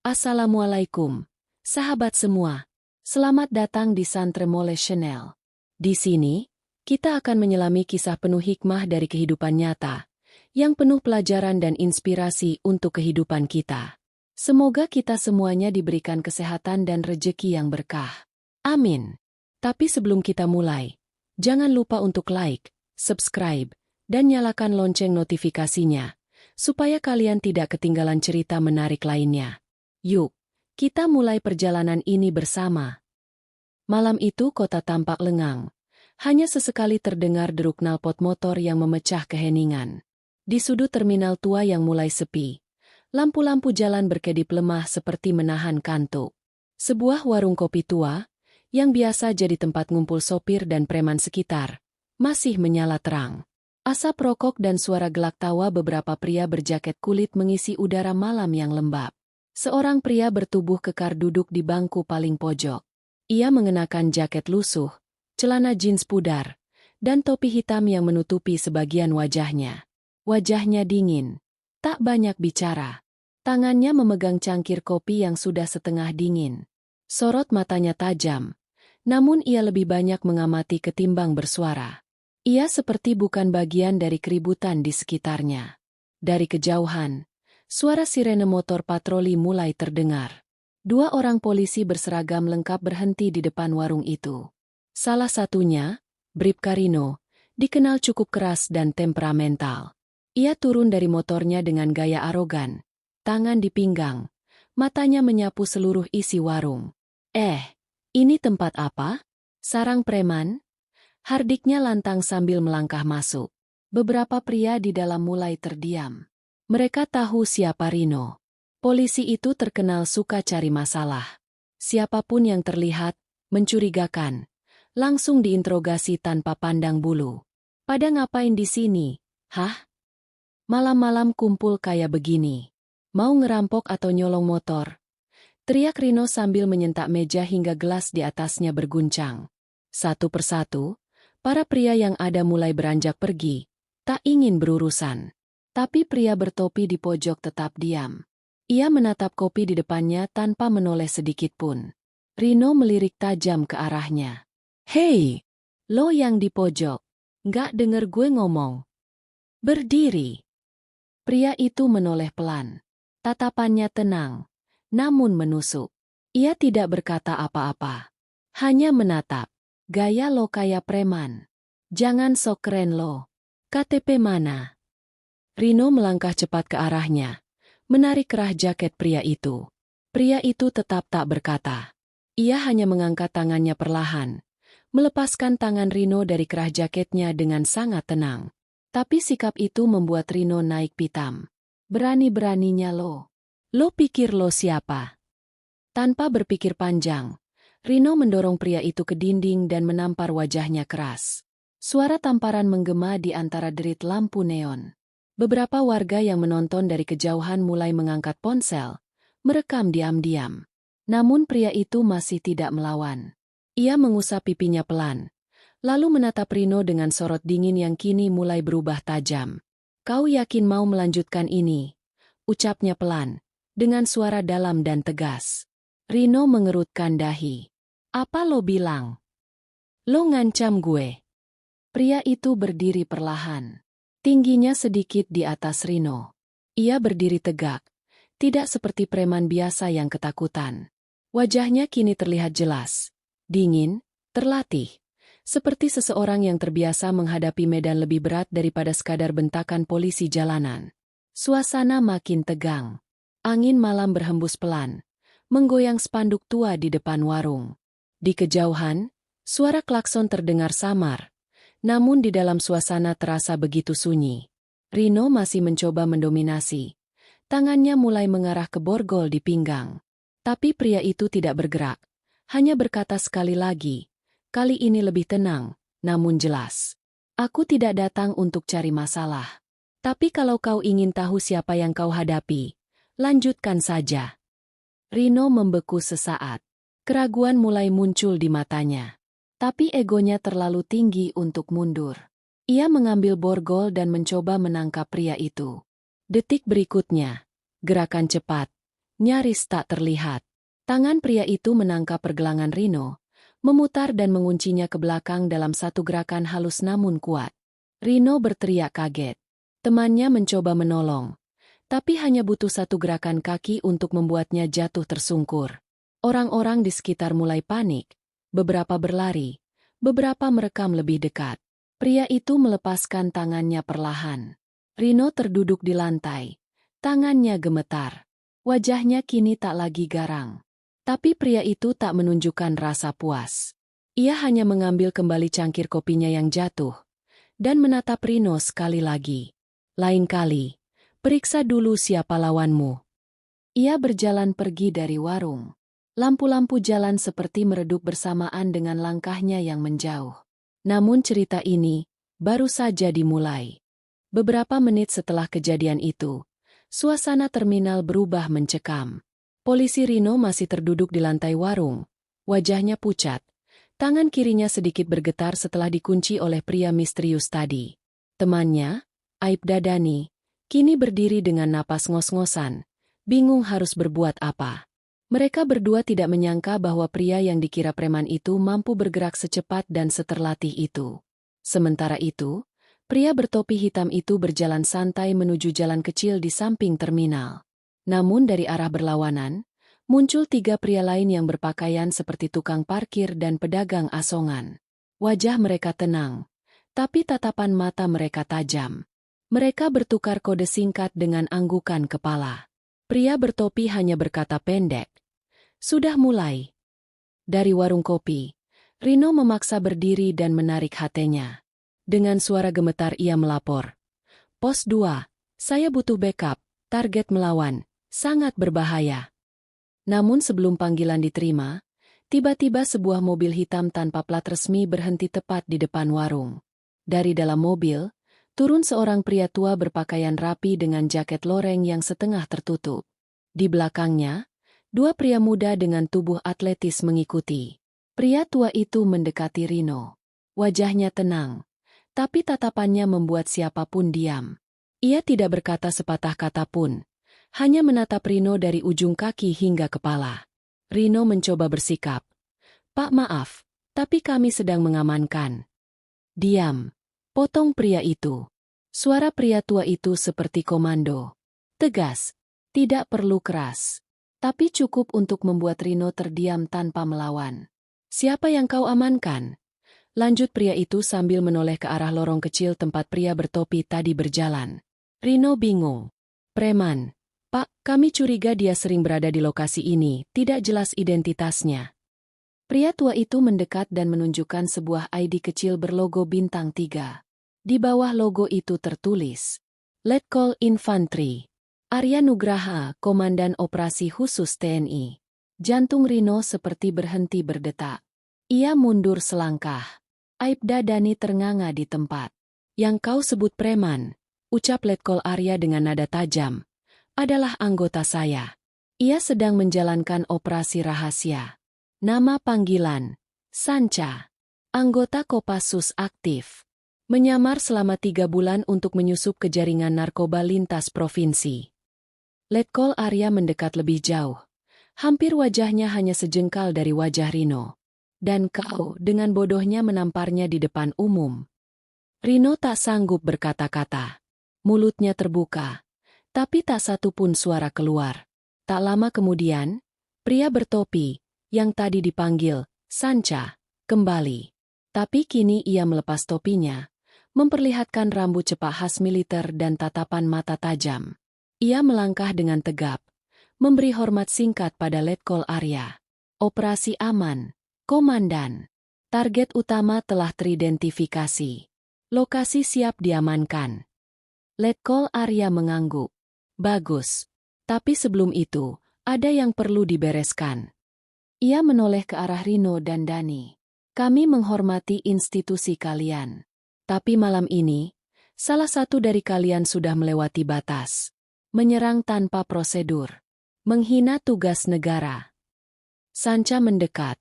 Assalamualaikum, sahabat semua. Selamat datang di Santremole Channel. Di sini, kita akan menyelami kisah penuh hikmah dari kehidupan nyata, yang penuh pelajaran dan inspirasi untuk kehidupan kita. Semoga kita semuanya diberikan kesehatan dan rejeki yang berkah. Amin. Tapi sebelum kita mulai, jangan lupa untuk like, subscribe, dan nyalakan lonceng notifikasinya, supaya kalian tidak ketinggalan cerita menarik lainnya. Yuk, kita mulai perjalanan ini bersama. Malam itu kota tampak lengang. Hanya sesekali terdengar deruk knalpot motor yang memecah keheningan. Di sudut terminal tua yang mulai sepi, lampu-lampu jalan berkedip lemah seperti menahan kantuk. Sebuah warung kopi tua, yang biasa jadi tempat ngumpul sopir dan preman sekitar, masih menyala terang. Asap rokok dan suara gelak tawa beberapa pria berjaket kulit mengisi udara malam yang lembab. Seorang pria bertubuh kekar duduk di bangku paling pojok. Ia mengenakan jaket lusuh, celana jeans pudar, dan topi hitam yang menutupi sebagian wajahnya. Wajahnya dingin, tak banyak bicara. Tangannya memegang cangkir kopi yang sudah setengah dingin. Sorot matanya tajam, namun ia lebih banyak mengamati ketimbang bersuara. Ia seperti bukan bagian dari keributan di sekitarnya. Dari kejauhan, suara sirene motor patroli mulai terdengar. Dua orang polisi berseragam lengkap berhenti di depan warung itu. Salah satunya, Bribka Rino, dikenal cukup keras dan temperamental. Ia turun dari motornya dengan gaya arogan, tangan di pinggang, matanya menyapu seluruh isi warung. Ini tempat apa? Sarang preman? Hardiknya lantang sambil melangkah masuk. Beberapa pria di dalam mulai terdiam. Mereka tahu siapa Rino. Polisi itu terkenal suka cari masalah. Siapapun yang terlihat mencurigakan, langsung diinterogasi tanpa pandang bulu. Pada ngapain di sini? Hah? Malam-malam kumpul kayak begini. Mau ngerampok atau nyolong motor? Teriak Rino sambil menyentak meja hingga gelas di atasnya berguncang. Satu persatu, para pria yang ada mulai beranjak pergi, tak ingin berurusan. Tapi pria bertopi di pojok tetap diam. Ia menatap kopi di depannya tanpa menoleh sedikit pun. Rino melirik tajam ke arahnya. "Hei, lo yang di pojok, nggak denger gue ngomong? Berdiri." Pria itu menoleh pelan. Tatapannya tenang, namun menusuk. Ia tidak berkata apa-apa. Hanya menatap. "Gaya lo kayak preman. Jangan sok keren lo. KTP mana?" Rino melangkah cepat ke arahnya, menarik kerah jaket pria itu. Pria itu tetap tak berkata. Ia hanya mengangkat tangannya perlahan, melepaskan tangan Rino dari kerah jaketnya dengan sangat tenang. Tapi sikap itu membuat Rino naik pitam. "Berani-beraninya lo. Lo pikir lo siapa?" Tanpa berpikir panjang, Rino mendorong pria itu ke dinding dan menampar wajahnya keras. Suara tamparan menggema di antara derit lampu neon. Beberapa warga yang menonton dari kejauhan mulai mengangkat ponsel, merekam diam-diam. Namun pria itu masih tidak melawan. Ia mengusap pipinya pelan, lalu menatap Rino dengan sorot dingin yang kini mulai berubah tajam. "Kau yakin mau melanjutkan ini?" ucapnya pelan, dengan suara dalam dan tegas. Rino mengerutkan dahi. "Apa lo bilang? Lo ngancam gue?" Pria itu berdiri perlahan. Tingginya sedikit di atas Rino. Ia berdiri tegak, tidak seperti preman biasa yang ketakutan. Wajahnya kini terlihat jelas, dingin, terlatih, seperti seseorang yang terbiasa menghadapi medan lebih berat daripada sekadar bentakan polisi jalanan. Suasana makin tegang. Angin malam berhembus pelan, menggoyang spanduk tua di depan warung. Di kejauhan, suara klakson terdengar samar. Namun di dalam suasana terasa begitu sunyi. Rino masih mencoba mendominasi. Tangannya mulai mengarah ke borgol di pinggang. Tapi pria itu tidak bergerak. Hanya berkata sekali lagi. Kali ini lebih tenang, namun jelas. "Aku tidak datang untuk cari masalah. Tapi kalau kau ingin tahu siapa yang kau hadapi, lanjutkan saja." Rino membeku sesaat. Keraguan mulai muncul di matanya. Tapi egonya terlalu tinggi untuk mundur. Ia mengambil borgol dan mencoba menangkap pria itu. Detik berikutnya, gerakan cepat, nyaris tak terlihat. Tangan pria itu menangkap pergelangan Rino, memutar dan menguncinya ke belakang dalam satu gerakan halus namun kuat. Rino berteriak kaget. Temannya mencoba menolong, tapi hanya butuh satu gerakan kaki untuk membuatnya jatuh tersungkur. Orang-orang di sekitar mulai panik, beberapa berlari, beberapa merekam lebih dekat. Pria itu melepaskan tangannya perlahan. Rino terduduk di lantai, tangannya gemetar. Wajahnya kini tak lagi garang. Tapi pria itu tak menunjukkan rasa puas. Ia hanya mengambil kembali cangkir kopinya yang jatuh, dan menatap Rino sekali lagi. Lain kali, periksa dulu siapa lawanmu. Ia berjalan pergi dari warung. Lampu-lampu jalan seperti meredup bersamaan dengan langkahnya yang menjauh. Namun cerita ini baru saja dimulai. Beberapa menit setelah kejadian itu, suasana terminal berubah mencekam. Polisi Rino masih terduduk di lantai warung. Wajahnya pucat. Tangan kirinya sedikit bergetar setelah dikunci oleh pria misterius tadi. Temannya, Aibda Dhani, kini berdiri dengan napas ngos-ngosan, bingung harus berbuat apa. Mereka berdua tidak menyangka bahwa pria yang dikira preman itu mampu bergerak secepat dan seterlatih itu. Sementara itu, pria bertopi hitam itu berjalan santai menuju jalan kecil di samping terminal. Namun dari arah berlawanan, muncul 3 pria lain yang berpakaian seperti tukang parkir dan pedagang asongan. Wajah mereka tenang, tapi tatapan mata mereka tajam. Mereka bertukar kode singkat dengan anggukan kepala. Pria bertopi hanya berkata pendek, "Sudah mulai." Dari warung kopi, Rino memaksa berdiri dan menarik hatenya. Dengan suara gemetar ia melapor, "Pos 2, saya butuh backup, target melawan. Sangat berbahaya." Namun sebelum panggilan diterima, tiba-tiba sebuah mobil hitam tanpa plat resmi berhenti tepat di depan warung. Dari dalam mobil, turun seorang pria tua berpakaian rapi dengan jaket loreng yang setengah tertutup. Di belakangnya, 2 pria muda dengan tubuh atletis mengikuti. Pria tua itu mendekati Rino. Wajahnya tenang, tapi tatapannya membuat siapapun diam. Ia tidak berkata sepatah kata pun. Hanya menatap Rino dari ujung kaki hingga kepala. Rino mencoba bersikap. "Pak, maaf, tapi kami sedang mengamankan." "Diam," potong pria itu. Suara pria tua itu seperti komando. Tegas, tidak perlu keras. Tapi cukup untuk membuat Rino terdiam tanpa melawan. "Siapa yang kau amankan?" lanjut pria itu sambil menoleh ke arah lorong kecil tempat pria bertopi tadi berjalan. Rino bingung. "Preman. Pak, kami curiga dia sering berada di lokasi ini, tidak jelas identitasnya." Pria tua itu mendekat dan menunjukkan sebuah ID kecil berlogo bintang 3. Di bawah logo itu tertulis, "Letkol Infantri Arya Nugraha, Komandan Operasi Khusus TNI." Jantung Rino seperti berhenti berdetak. Ia mundur selangkah. Aibda Dhani ternganga di tempat. "Yang kau sebut preman," ucap Letkol Arya dengan nada tajam, "adalah anggota saya. Ia sedang menjalankan operasi rahasia. Nama panggilan, Sancha. Anggota Kopassus aktif. Menyamar selama 3 bulan untuk menyusup ke jaringan narkoba lintas provinsi." Letkol Arya mendekat lebih jauh. Hampir wajahnya hanya sejengkal dari wajah Rino. "Dan kau dengan bodohnya menamparnya di depan umum." Rino tak sanggup berkata-kata. Mulutnya terbuka. Tapi tak satu pun suara keluar. Tak lama kemudian, pria bertopi, yang tadi dipanggil Sancha, kembali. Tapi kini ia melepas topinya, memperlihatkan rambut cepak khas militer dan tatapan mata tajam. Ia melangkah dengan tegap, memberi hormat singkat pada Letkol Arya. "Operasi aman, Komandan. Target utama telah teridentifikasi. Lokasi siap diamankan." Letkol Arya mengangguk. "Bagus. Tapi sebelum itu, ada yang perlu dibereskan." Ia menoleh ke arah Rino dan Dhani. "Kami menghormati institusi kalian. Tapi malam ini, salah satu dari kalian sudah melewati batas. Menyerang tanpa prosedur. Menghina tugas negara." Sancha mendekat,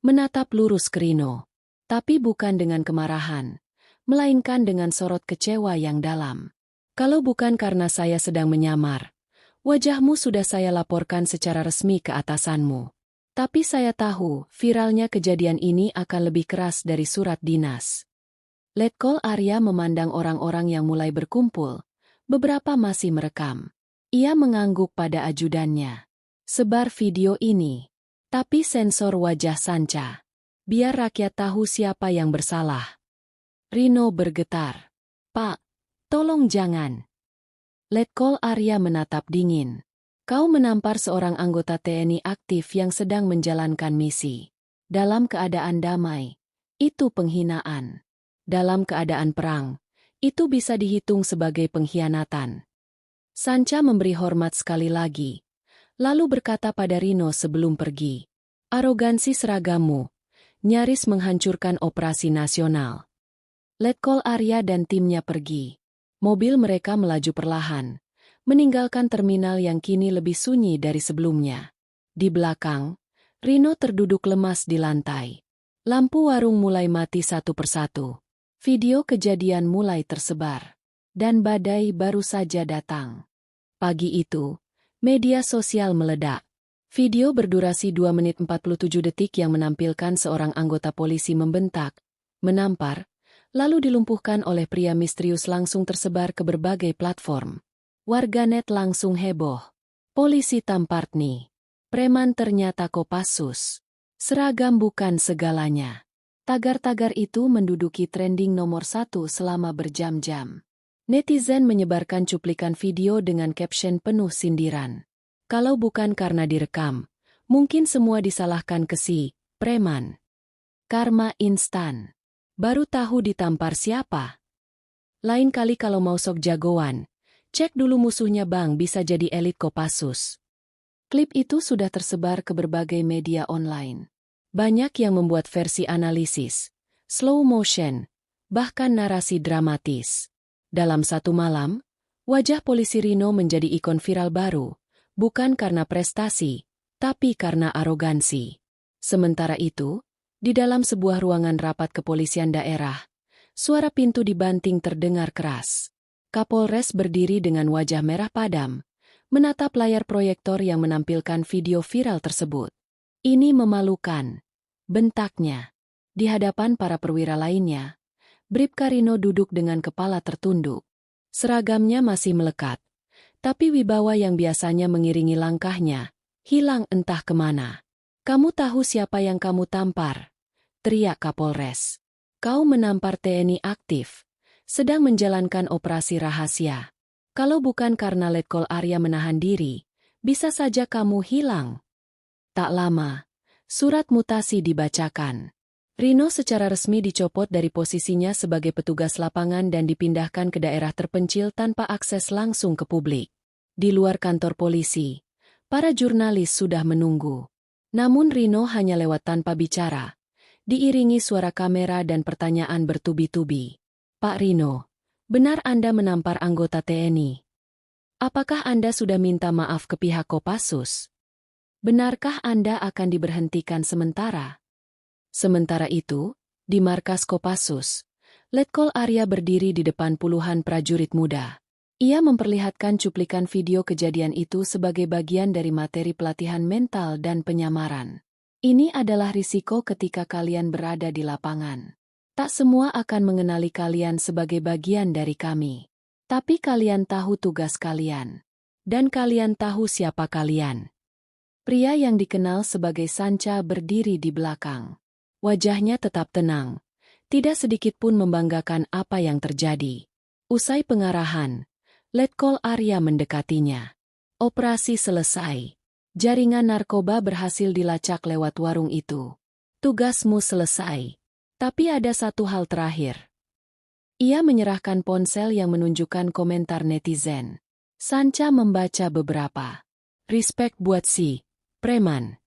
menatap lurus ke Rino. Tapi bukan dengan kemarahan, melainkan dengan sorot kecewa yang dalam. "Kalau bukan karena saya sedang menyamar, Wajahmu sudah saya laporkan secara resmi ke atasanmu. Tapi saya tahu, viralnya kejadian ini akan lebih keras dari surat dinas. Letkol Arya memandang orang-orang yang mulai berkumpul. Beberapa masih merekam. Ia mengangguk pada ajudannya. Sebar video ini. Tapi sensor wajah Sancha. Biar rakyat tahu siapa yang bersalah. Rino bergetar. Pak, tolong jangan. Letkol Arya menatap dingin. Kau menampar seorang anggota TNI aktif yang sedang menjalankan misi. Dalam keadaan damai. Itu penghinaan. Dalam keadaan perang, itu bisa dihitung sebagai pengkhianatan. Sancha memberi hormat sekali lagi, lalu berkata pada Rino sebelum pergi. Arogansi seragammu, nyaris menghancurkan operasi nasional. Letkol Arya dan timnya pergi. Mobil mereka melaju perlahan, meninggalkan terminal yang kini lebih sunyi dari sebelumnya. Di belakang, Rino terduduk lemas di lantai. Lampu warung mulai mati satu persatu. Video kejadian mulai tersebar. Dan badai baru saja datang. Pagi itu, media sosial meledak. Video berdurasi 2 menit 47 detik yang menampilkan seorang anggota polisi membentak, menampar, lalu dilumpuhkan oleh pria misterius langsung tersebar ke berbagai platform. Warganet langsung heboh. Polisi Tampartni. Preman ternyata Kopassus. Seragam bukan segalanya. Tagar-tagar itu menduduki trending nomor 1 selama berjam-jam. Netizen menyebarkan cuplikan video dengan caption penuh sindiran. Kalau bukan karena direkam, mungkin semua disalahkan ke si preman. Karma instan. Baru tahu ditampar siapa. Lain kali kalau mau sok jagoan, cek dulu musuhnya bang, bisa jadi elit Kopassus. Klip itu sudah tersebar ke berbagai media online. Banyak yang membuat versi analisis, slow motion, bahkan narasi dramatis. Dalam satu malam, wajah polisi Rino menjadi ikon viral baru, bukan karena prestasi, tapi karena arogansi. Sementara itu, di dalam sebuah ruangan rapat kepolisian daerah, suara pintu dibanting terdengar keras. Kapolres berdiri dengan wajah merah padam, menatap layar proyektor yang menampilkan video viral tersebut. Ini memalukan, bentaknya. Di hadapan para perwira lainnya, Bribka Rino duduk dengan kepala tertunduk. Seragamnya masih melekat, tapi wibawa yang biasanya mengiringi langkahnya, hilang entah kemana. Kamu tahu siapa yang kamu tampar? Teriak Kapolres. Kau menampar TNI aktif, sedang menjalankan operasi rahasia. Kalau bukan karena Letkol Arya menahan diri, bisa saja kamu hilang. Tak lama, surat mutasi dibacakan. Rino secara resmi dicopot dari posisinya sebagai petugas lapangan dan dipindahkan ke daerah terpencil tanpa akses langsung ke publik. Di luar kantor polisi, para jurnalis sudah menunggu. Namun Rino hanya lewat tanpa bicara, diiringi suara kamera dan pertanyaan bertubi-tubi. Pak Rino, benar Anda menampar anggota TNI? Apakah Anda sudah minta maaf ke pihak Kopassus? Benarkah Anda akan diberhentikan sementara? Sementara itu, di markas Kopassus, Letkol Arya berdiri di depan puluhan prajurit muda. Ia memperlihatkan cuplikan video kejadian itu sebagai bagian dari materi pelatihan mental dan penyamaran. Ini adalah risiko ketika kalian berada di lapangan. Tak semua akan mengenali kalian sebagai bagian dari kami. Tapi kalian tahu tugas kalian. Dan kalian tahu siapa kalian. Pria yang dikenal sebagai Sancha berdiri di belakang. Wajahnya tetap tenang. Tidak sedikit pun membanggakan apa yang terjadi. Usai pengarahan, Letkol Arya mendekatinya. Operasi selesai. Jaringan narkoba berhasil dilacak lewat warung itu. Tugasmu selesai. Tapi ada satu hal terakhir. Ia menyerahkan ponsel yang menunjukkan komentar netizen. Sancha membaca beberapa. Respect buat si preman.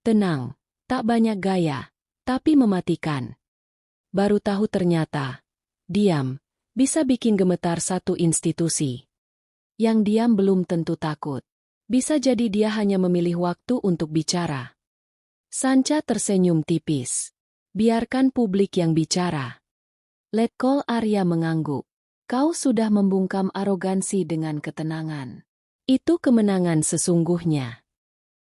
Tenang, tak banyak gaya, tapi mematikan. Baru tahu ternyata, diam, bisa bikin gemetar satu institusi. Yang diam belum tentu takut. Bisa jadi dia hanya memilih waktu untuk bicara. Sancha tersenyum tipis. Biarkan publik yang bicara. Letkol Arya mengangguk. Kau sudah membungkam arogansi dengan ketenangan. Itu kemenangan sesungguhnya.